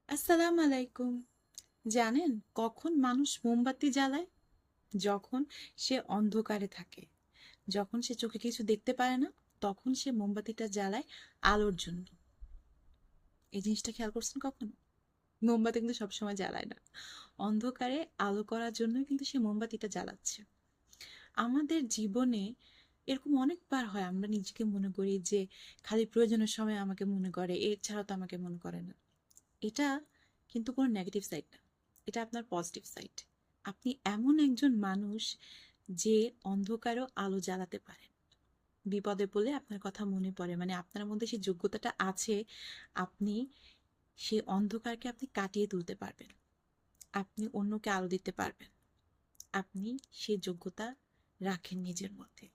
আসসালামু আলাইকুম। জানেন কখন মানুষ মোমবাতি জ্বালায়? যখন সে অন্ধকারে থাকে, যখন সে চোখে কিছু দেখতে পারে না, তখন সে মোমবাতিটা জ্বালায় আলোর জন্য। এই জিনিসটা খেয়াল করছেন কখনো? মোমবাতি কিন্তু সবসময় জ্বালায় না, অন্ধকারে আলো করার জন্যই কিন্তু সে মোমবাতিটা জ্বালাচ্ছে। আমাদের জীবনে এরকম অনেকবার হয়, আমরা নিজেকে মনে করি যে খালি প্রয়োজনের সময় আমাকে মনে করে, এছাড়া তো আমাকে মনে করে না। এটা কিন্তু কোনো নেগেটিভ সাইড না, এটা আপনার পজিটিভ সাইড। আপনি এমন একজন মানুষ যে অন্ধকারেও আলো জ্বালাতে পারেন। বিপদে পড়লে আপনার কথা মনে পড়ে, মানে আপনার মধ্যে সেই যোগ্যতাটা আছে। আপনি সেই অন্ধকারকে আপনি কাটিয়ে তুলতে পারবেন, আপনি অন্যকে আলো দিতে পারবেন। আপনি সেই যোগ্যতা রাখেন নিজের মধ্যে।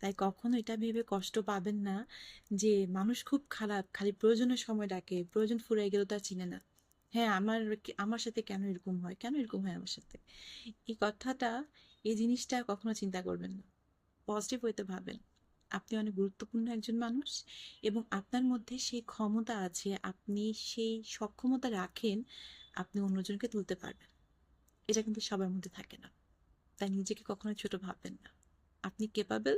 তাই কখনো এটা ভেবে কষ্ট পাবেন না যে মানুষ খুব খারাপ, খালি প্রয়োজনের সময় ডাকে, প্রয়োজন ফুরিয়ে গেলেও তার চিনে না। হ্যাঁ, আমার সাথে কেন এরকম হয়, কেন এরকম হয় আমার সাথে, এই কথাটা, এই জিনিসটা কখনো চিন্তা করবেন না। পজিটিভ হইতে ভাবেন। আপনি অনেক গুরুত্বপূর্ণ একজন মানুষ এবং আপনার মধ্যে সেই ক্ষমতা আছে, আপনি সেই সক্ষমতা রাখেন, আপনি অন্যজনকে তুলতে পারবেন। এটা কিন্তু সবার মধ্যে থাকে না। তাই নিজেকে কখনো ছোট ভাববেন না। আপনি ক্যাপাবল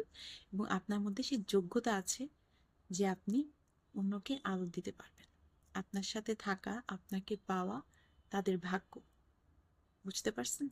এবং আপনার মধ্যে সেই যোগ্যতা আছে যে আপনি অন্যকে আলো দিতে পারবেন। আপনার সাথে থাকা, আপনাকে পাওয়া তাদের ভাগ্য। বুঝতে পারছেন?